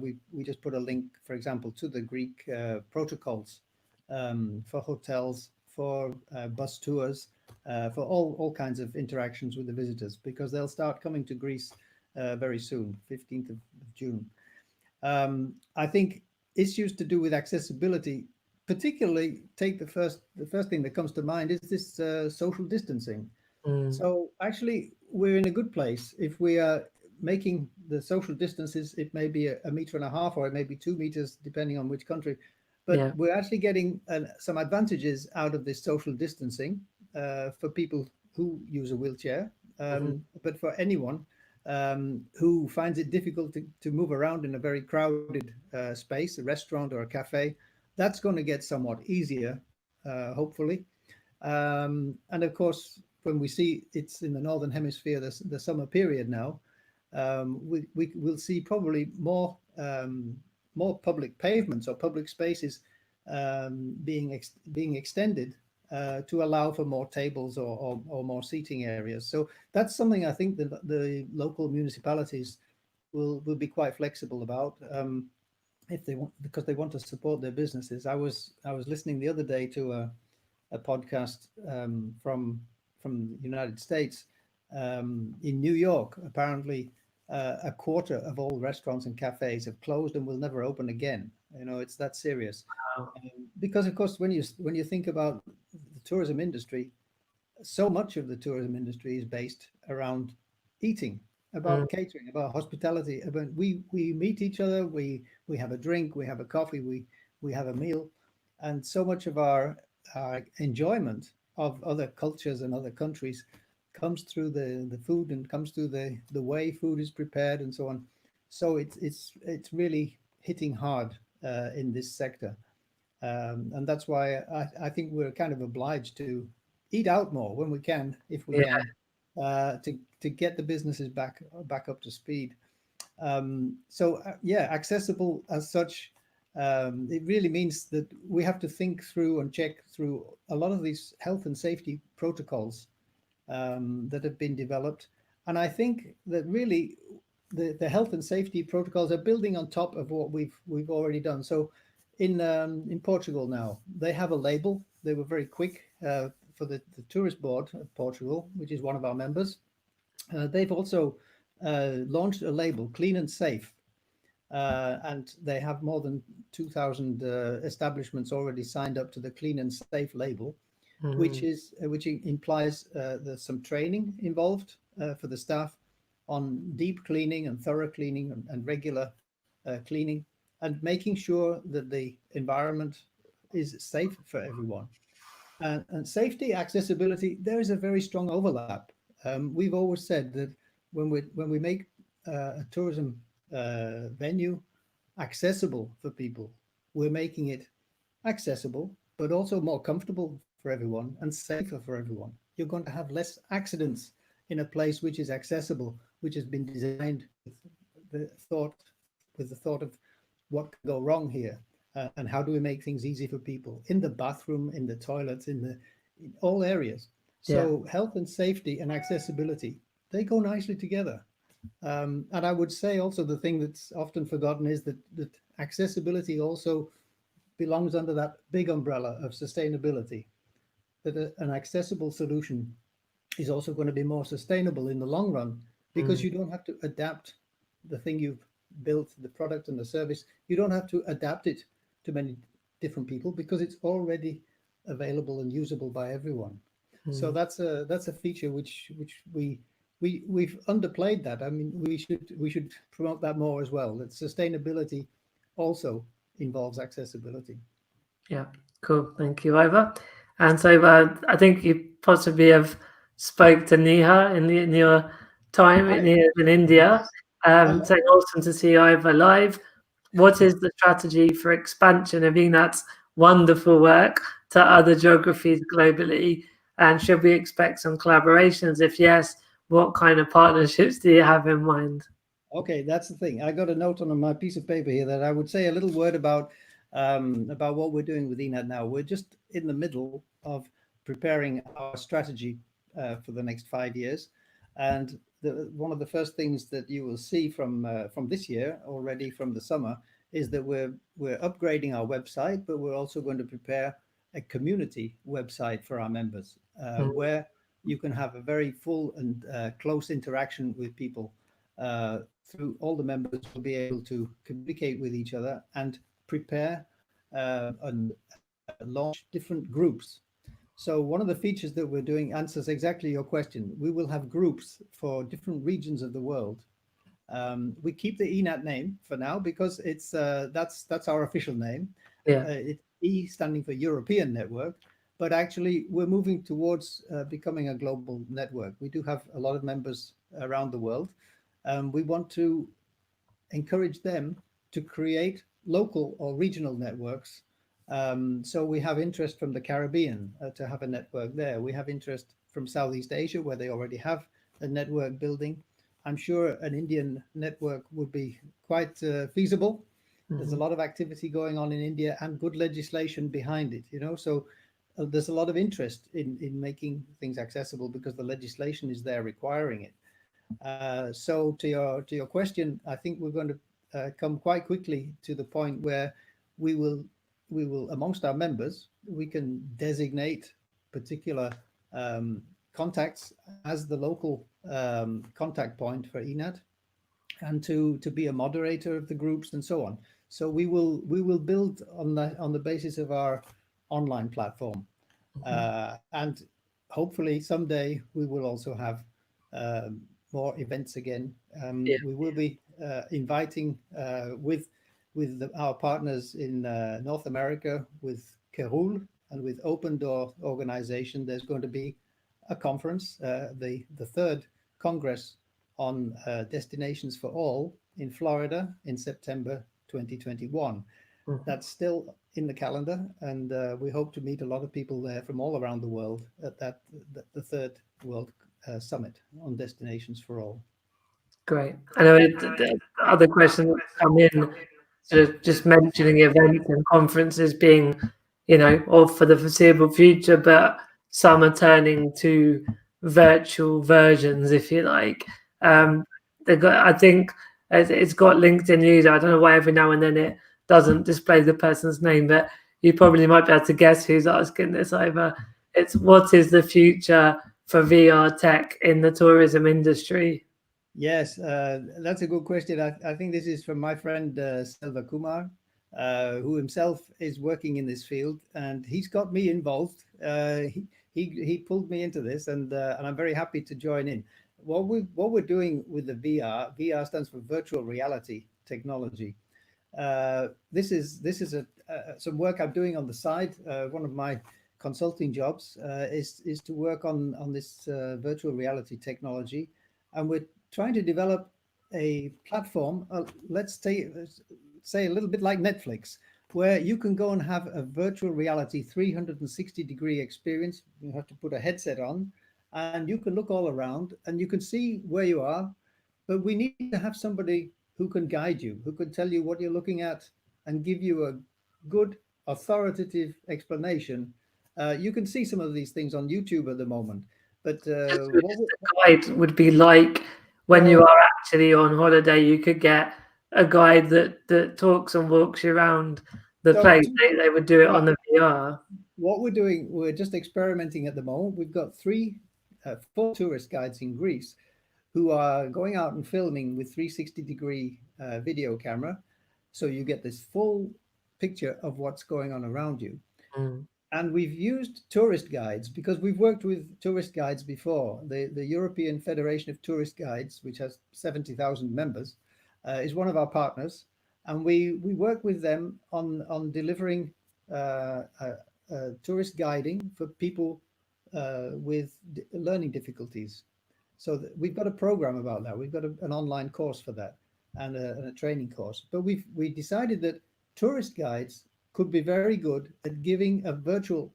we just put a link, for example, to the Greek protocols for hotels, for bus tours, for all kinds of interactions with the visitors, because they'll start coming to Greece very soon, 15th of June. I think issues to do with accessibility, particularly take the first thing that comes to mind is this social distancing. So actually, we're in a good place if we are making the social distances. It may be a meter and a half, or it may be 2 meters, depending on which country. But we're actually getting some advantages out of this social distancing for people who use a wheelchair, but for anyone who finds it difficult to move around in a very crowded space, a restaurant or a cafe, that's going to get somewhat easier, hopefully. And of course, when we see it's in the Northern Hemisphere, the summer period now, we will see probably more public pavements or public spaces being extended to allow for more tables or more seating areas. So that's something I think the local municipalities will be quite flexible about, if they want, because they want to support their businesses. I was listening the other day to a podcast from the United States. In New York, apparently a quarter of all restaurants and cafes have closed and will never open again. It's that serious. Wow. Because of course, when you think about the tourism industry, so much of the tourism industry is based around eating, about catering, about hospitality. About we meet each other, we have a drink, we have a coffee, we have a meal, and so much of our enjoyment of other cultures and other countries comes through the food and comes through the way food is prepared and so on. So it's really hitting hard in this sector, and that's why I think we're kind of obliged to eat out more when we can, if we Yeah. can, to get the businesses back up to speed. Yeah, accessible as such. It really means that we have to think through and check through a lot of these health and safety protocols that have been developed. And I think that really the health and safety protocols are building on top of what we've already done. So in Portugal now, they have a label. They were very quick for the tourist board of Portugal, which is one of our members. They've also launched a label, Clean and Safe. And they have more than 2,000 establishments already signed up to the Clean and Safe label, which implies there's some training involved for the staff on deep cleaning and thorough cleaning and regular cleaning, and making sure that the environment is safe for everyone. And safety, accessibility, there is a very strong overlap. We've always said that when we make a tourism venue accessible for people, we're making it accessible, but also more comfortable for everyone and safer for everyone. You're going to have less accidents in a place which is accessible, which has been designed the thought with the thought of what can go wrong here, and how do we make things easy for people in the bathroom, in the toilets, in all areas. So health and safety and accessibility, they go nicely together. And I would say also the thing that's often forgotten is that accessibility also belongs under that big umbrella of sustainability, that an accessible solution is also going to be more sustainable in the long run, because you don't have to adapt the thing you've built, the product and the service. You don't have to adapt it to many different people because it's already available and usable by everyone. So that's a feature which we've underplayed that. I mean, we should promote that more as well. That sustainability also involves accessibility. Yeah, cool. Thank you, Ivor. And so I think you possibly have spoke to Neha in your time in India. So awesome to see Ivor live. What is the strategy for expansion of ENAT's wonderful work to other geographies globally? And should we expect some collaborations? If yes, what kind of partnerships do you have in mind? Okay, that's the thing. I got a note on my piece of paper here that I would say a little word about what we're doing with ENAT now. We're just in the middle of preparing our strategy for the next 5 years, and one of the first things that you will see from this year, already from the summer, is that we're upgrading our website, but we're also going to prepare a community website for our members, where you can have a very full and close interaction with people. Through all the members will be able to communicate with each other and prepare and launch different groups. So one of the features that we're doing answers exactly your question. We will have groups for different regions of the world. We keep the ENAT name for now because it's that's our official name. It's E standing for European Network, but actually we're moving towards becoming a global network. We do have a lot of members around the world. We want to encourage them to create local or regional networks. So we have interest from the Caribbean to have a network there. We have interest from Southeast Asia, where they already have a network building. I'm sure an Indian network would be quite feasible. There's a lot of activity going on in India and good legislation behind it, so there's a lot of interest in making things accessible because the legislation is there requiring it. So to your question, I think we're going to come quite quickly to the point where we will amongst our members, we can designate particular contacts as the local contact point for ENAT, and to be a moderator of the groups and so on. So we will build on the basis of our online platform, and hopefully someday we will also have more events again. Yeah. We will be inviting with our partners in North America, with Kerul and with Open Door Organization. There's going to be a conference, the third Congress on Destinations for All in Florida in September 2021. That's still in the calendar, and we hope to meet a lot of people there from all around the world at the third World Summit on Destinations for All. Great. I know the other questions that come in, sort of just mentioning events and conferences being, off for the foreseeable future, but some are turning to virtual versions, if you like. I think it's got LinkedIn user. I don't know why every now and then it doesn't display the person's name, but you probably might be able to guess who's asking this over. It's what is the future for VR tech in the tourism industry? Yes, that's a good question. I think this is from my friend Selva Kumar, who himself is working in this field, and he's got me involved. He pulled me into this, and I'm very happy to join in. What we're doing with the VR stands for virtual reality technology. This is some work I'm doing on the side. One of my consulting jobs is to work on this virtual reality technology, and we're trying to develop a platform, let's say a little bit like Netflix, where you can go and have a virtual reality 360-degree experience. You have to put a headset on, and you can look all around, and you can see where you are. But we need to have somebody who can guide you, who can tell you what you're looking at, and give you a good, authoritative explanation. You can see some of these things on YouTube at the moment, but just a guide would be like when you are actually on holiday, you could get a guide that talks and walks you around the place. They would do it on the VR. What we're doing, we're just experimenting at the moment. We've got 4 tourist guides in Greece who are going out and filming with 360-degree video camera. So you get this full picture of what's going on around you. And we've used tourist guides because we've worked with tourist guides before. The European Federation of Tourist Guides, which has 70,000 members, is one of our partners. And we work with them on delivering tourist guiding for people with learning difficulties. So we've got a program about that. We've got an online course for that and a training course. But we decided that tourist guides could be very good at giving a virtual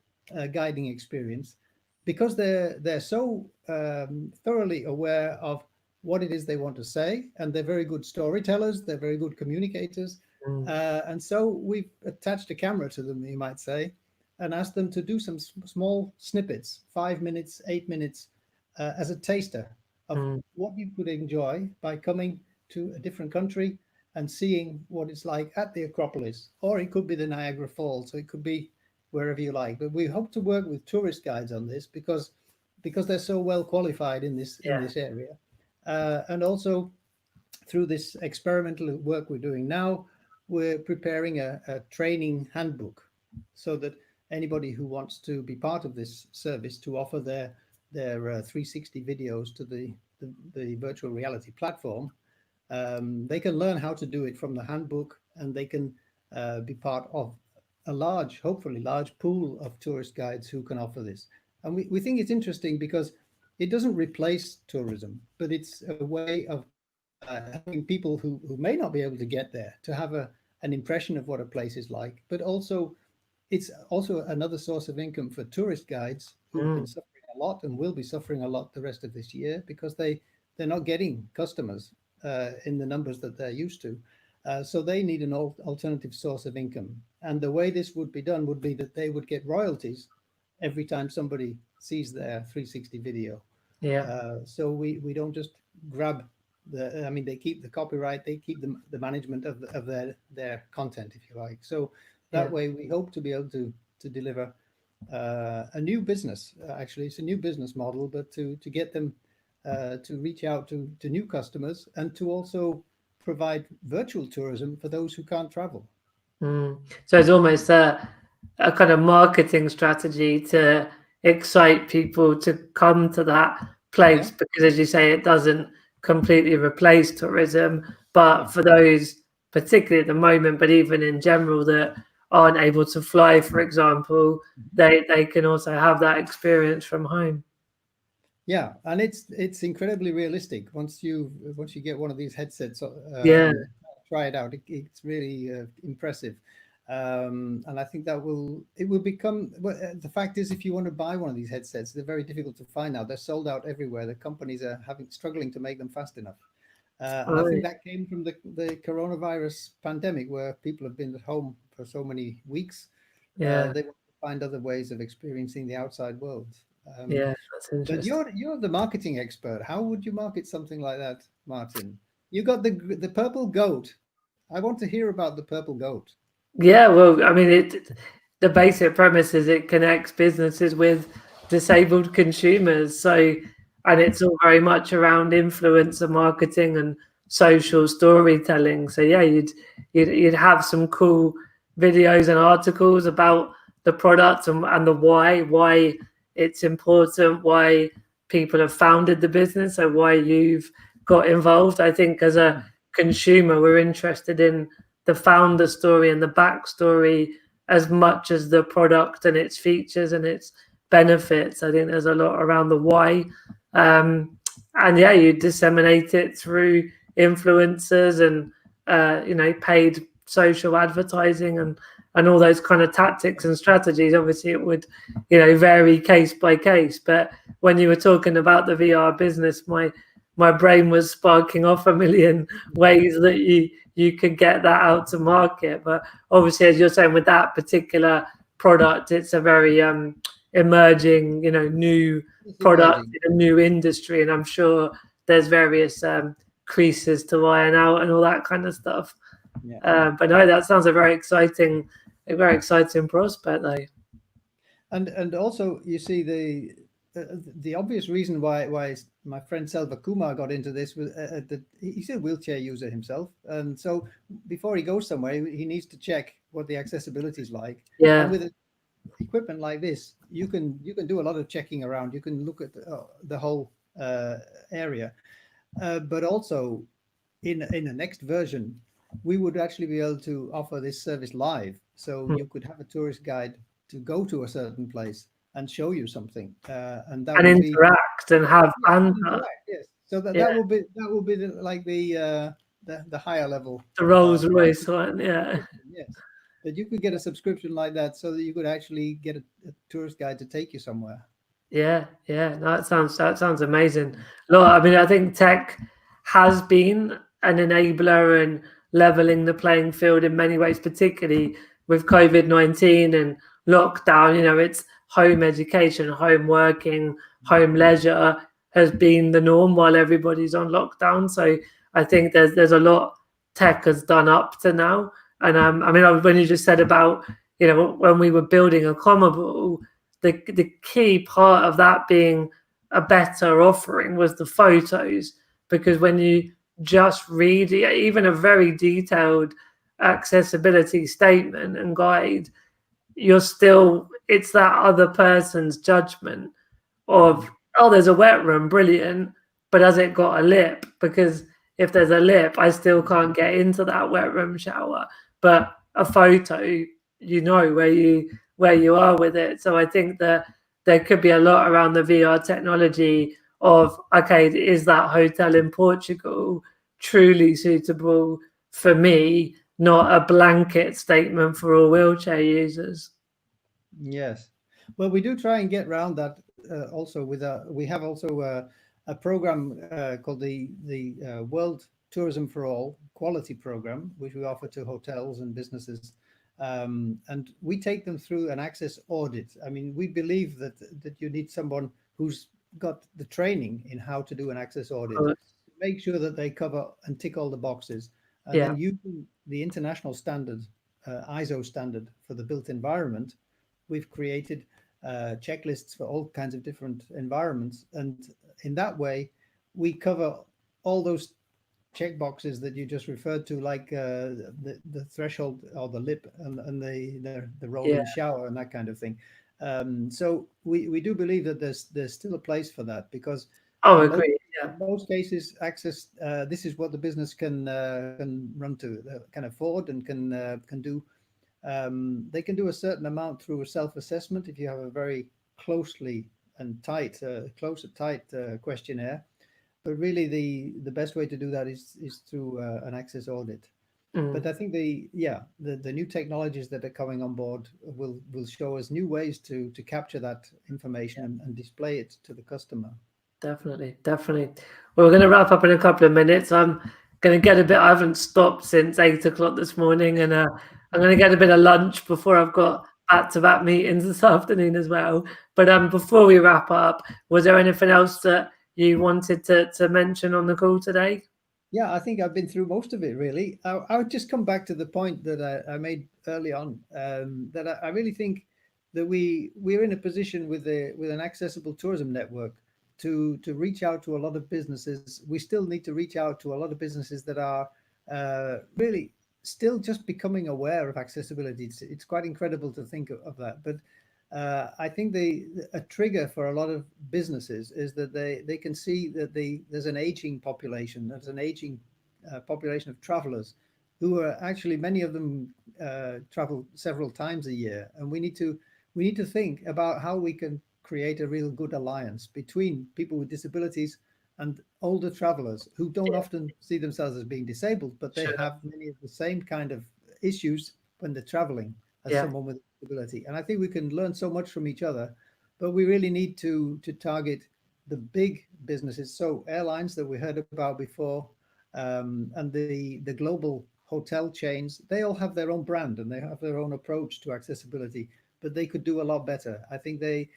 guiding experience because they're so thoroughly aware of what it is they want to say, and they're very good storytellers, they're very good communicators. And so we've attached a camera to them, you might say, and asked them to do some small snippets, 5 minutes, 8 minutes, as a taster of what you could enjoy by coming to a different country and seeing what it's like at the Acropolis, or it could be the Niagara Falls, so it could be wherever you like. But we hope to work with tourist guides on this because they're so well qualified in this area, and also through this experimental work we're doing now, we're preparing a training handbook so that anybody who wants to be part of this service to offer their 360 videos to the virtual reality platform. They can learn how to do it from the handbook, and they can be part of a hopefully large pool of tourist guides who can offer this. And we think it's interesting because it doesn't replace tourism, but it's a way of having people who may not be able to get there to have an impression of what a place is like. But also, it's also another source of income for tourist guides who've been suffering a lot and will be suffering a lot the rest of this year because they're not getting customers in the numbers that they're used to. So they need an alternative source of income. And the way this would be done would be that they would get royalties every time somebody sees their 360 video. So we don't just grab they keep the copyright, they keep the management of their content, if you like. So that way we hope to be able to deliver a new business. Actually, it's a new business model, but to get them to reach out to new customers and to also provide virtual tourism for those who can't travel. So it's almost a kind of marketing strategy to excite people to come to that place because, as you say, it doesn't completely replace tourism, but for those, particularly at the moment, but even in general, that aren't able to fly, for example, they can also have that experience from home. Yeah, and it's incredibly realistic once you get one of these headsets Yeah, and try it out. It's really impressive, and I think that it will become. Well, the fact is, if you want to buy one of these headsets, they're very difficult to find now. They're sold out everywhere. The companies are struggling to make them fast enough, and I think that came from the coronavirus pandemic, where people have been at home for so many weeks. yeah, They want to find other ways of experiencing the outside world. yeah. That's But interesting. you're the marketing expert. How would you market something like that, Martin? You got the purple goat. I want to hear about the purple goat. Yeah, well, I mean, the basic premise is it connects businesses with disabled consumers. So, and it's all very much around influencer marketing and social storytelling. So, yeah, you'd have some cool videos and articles about the product and the why it's important, why people have founded the business, so why you've got involved. I think as a consumer, we're interested in the founder story and the backstory as much as the product and its features and its benefits. I think there's a lot around the why. And yeah, you disseminate it through influencers and paid social advertising and all those kind of tactics and strategies. Obviously it would vary case by case, but when you were talking about the VR business, my brain was sparking off a million ways that you could get that out to market. But obviously, as you're saying, with that particular product, it's a very emerging, new It's product emerging. in a new industry, and I'm sure there's various creases to iron out and all that kind of stuff. Yeah. But no, that sounds a very exciting prospect, though. And also you see the obvious reason why my friend Selva Kumar got into this was that he's a wheelchair user himself, and so before he goes somewhere, he needs to check what the accessibility is like. And Yeah, with equipment like this, you can do a lot of checking around. You can look at the whole area, but also in the next version, we would actually be able to offer this service live. So you could have a tourist guide to go to a certain place and show you something, and that and would be interact and have and banter. interact. Yes, so Yeah, that will be like the higher level the Rolls Royce one. Yeah. subscription. Yes, that you could get a subscription like that, so that you could actually get a tourist guide to take you somewhere. Yeah, yeah, no, that sounds amazing. Look, I mean, I think tech has been an enabler and leveling the playing field in many ways, particularly with COVID-19 and lockdown. It's home education, home working, home leisure has been the norm while everybody's on lockdown. So I think there's a lot tech has done up to now. And I mean, when you just said about when we were building a Commodore, the key part of that being a better offering was the photos, because when you just read even a very detailed accessibility statement and guide, it's that other person's judgment of, oh, there's a wet room, brilliant, but has it got a lip? Because if there's a lip, I still can't get into that wet room shower. But a photo, where you are with it. So I think that there could be a lot around the VR technology of, okay, is that hotel in Portugal truly suitable for me, not a blanket statement for all wheelchair users? Yes. Well, we do try and get around that also with we have also a program called the World Tourism for All Quality Program, which we offer to hotels and businesses, and we take them through an access audit. I mean, we believe that you need someone who's got the training in how to do an access audit, make sure that they cover and tick all the boxes, and Yeah. then using the international standard, ISO standard for the built environment, we've created checklists for all kinds of different environments, and in that way we cover all those check boxes that you just referred to, like the threshold or the lip and the Yeah. roll-in shower and that kind of thing. So we do believe that there's still a place for that, because Oh, most agree. Yeah. in most cases, access. This is what the business can run to, can afford, and can do. They can do a certain amount through a self-assessment if you have a very closely and tight questionnaire. But really, the best way to do that is through an access audit. But I think the new technologies that are coming on board will show us new ways to capture that information and display it to the customer. Definitely, definitely. Well, we're going to wrap up in a couple of minutes. I'm going to get a bit. I haven't stopped since 8 o'clock this morning, and I'm going to get a bit of lunch before I've got back-to-back meetings this afternoon as well. But before we wrap up, was there anything else that you wanted to mention on the call today? Yeah, I think I've been through most of it, really. I would just come back to the point that I made early on, that I really think that we're in a position with an accessible tourism network to reach out to a lot of businesses. We still need to reach out to a lot of businesses that are really still just becoming aware of accessibility. It's quite incredible to think of that. But I think a trigger for a lot of businesses is that they can see that there's an aging population, there's an aging population of travelers who are actually, many of them travel several times a year, and we need to think about how we can create a real good alliance between people with disabilities and older travelers who don't often see themselves as being disabled, but they Sure. have many of the same kind of issues when they're traveling as someone with disability. And I think we can learn so much from each other, but we really need to target the big businesses. So airlines that we heard about before, and the global hotel chains, they all have their own brand and they have their own approach to accessibility, but they could do a lot better. I think they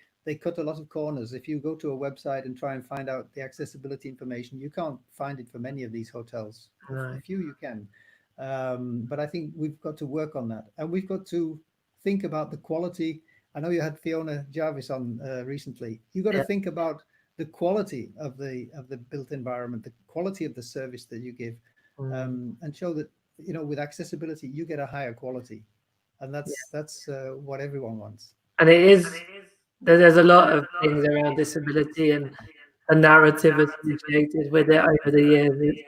cut a lot of corners. If you go to a website and try and find out the accessibility information, you can't find it for many of these hotels. Right. A few you can. But I think we've got to work on that, and we've got to think about the quality. I know you had Fiona Jarvis on recently. You've got to think about the quality of the built environment, the quality of the service that you give, and show that, with accessibility you get a higher quality, and that's what everyone wants. And it is, there's a lot of things around disability and a narrative associated with it over the years. It's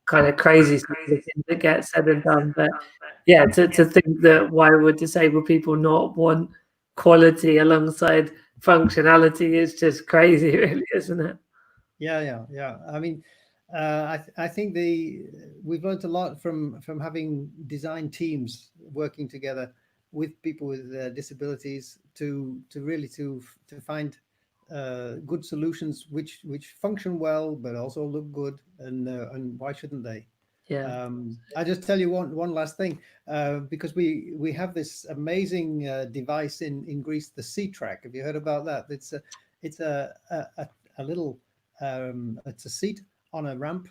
kind of crazy some of the things that get said and done. But yeah, to think that why would disabled people not want quality alongside functionality is just crazy, really, isn't it? Yeah. I mean, I think we've learned a lot from having design teams working together with people with disabilities to really to find good solutions which function well but also look good, and why shouldn't they? Yeah. I just tell you one last thing, because we have this amazing device in Greece, the Sea Track. Have you heard about that? It's a little it's a seat on a ramp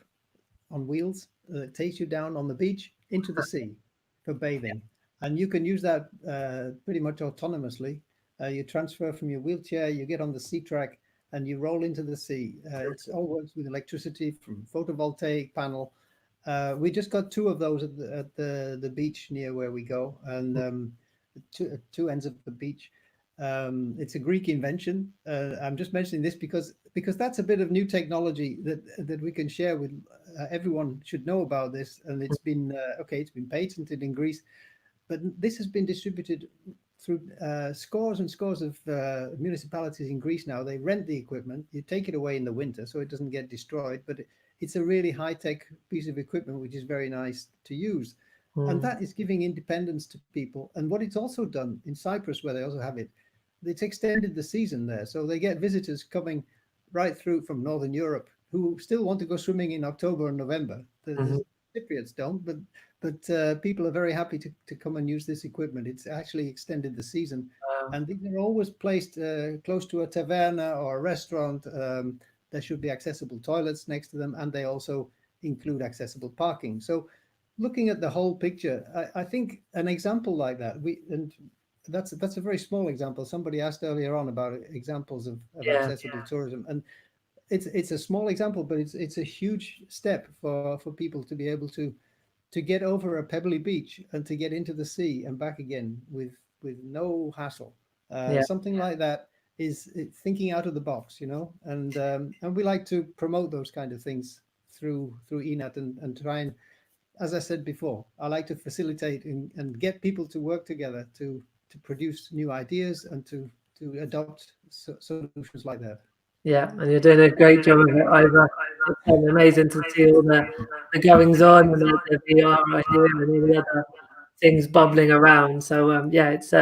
on wheels that takes you down on the beach into the sea for bathing, and you can use that pretty much autonomously. You transfer from your wheelchair, you get on the Sea Track, and you roll into the sea. It's all works with electricity from photovoltaic panel. We just got two of those at the beach near where we go, and two ends of the beach. It's a Greek invention. I'm just mentioning this because that's a bit of new technology that we can share with everyone. Should know about this, and it's been it's been patented in Greece, but this has been distributed through scores and scores of municipalities in Greece now. They rent the equipment. You take it away in the winter so it doesn't get destroyed, but it's a really high-tech piece of equipment which is very nice to use. And that is giving independence to people. And what it's also done in Cyprus, where they also have it, it's extended the season there. So they get visitors coming right through from Northern Europe who still want to go swimming in October and November. The Cypriots don't, but people are very happy to come and use this equipment. It's actually extended the season. And these are always placed close to a taverna or a restaurant. There should be accessible toilets next to them, and they also include accessible parking. So looking at the whole picture, I think an example like that, and that's a very small example. Somebody asked earlier on about examples of accessible tourism, and it's a small example, but it's a huge step for people to be able to get over a pebbly beach and to get into the sea and back again with no hassle. Something like that is thinking out of the box, and we like to promote those kind of things through ENAT and try and, as I said before, I like to facilitate and get people to work together to produce new ideas and to adopt solutions like that. Yeah, and you're doing a great job of it, Ivor. It's been amazing to see all the goings on and the VR idea and all the other things bubbling around. So yeah, it's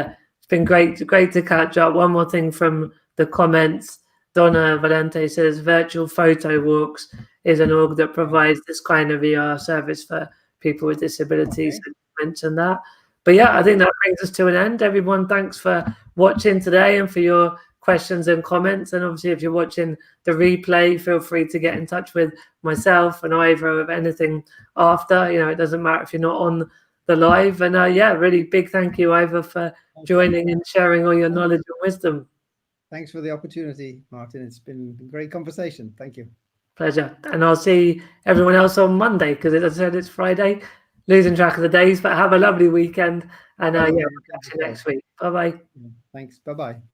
been great to catch up. One more thing from the comments. Donna Valente says virtual photo walks is an org that provides this kind of VR service for people with disabilities. Okay. So mention that. But yeah, I think that brings us to an end. Everyone, thanks for watching today and for your questions and comments. And obviously, if you're watching the replay, feel free to get in touch with myself and Ivor of anything after. It doesn't matter if you're not on the live. And yeah, really big thank you, Ivor, for joining and sharing all your knowledge and wisdom. Thanks for the opportunity, Martin. It's been a great conversation. Thank you. Pleasure. And I'll see everyone else on Monday, because as I said, it's Friday. Losing track of the days, but have a lovely weekend. And yeah, we'll catch you next week. Bye-bye. Thanks. Bye-bye.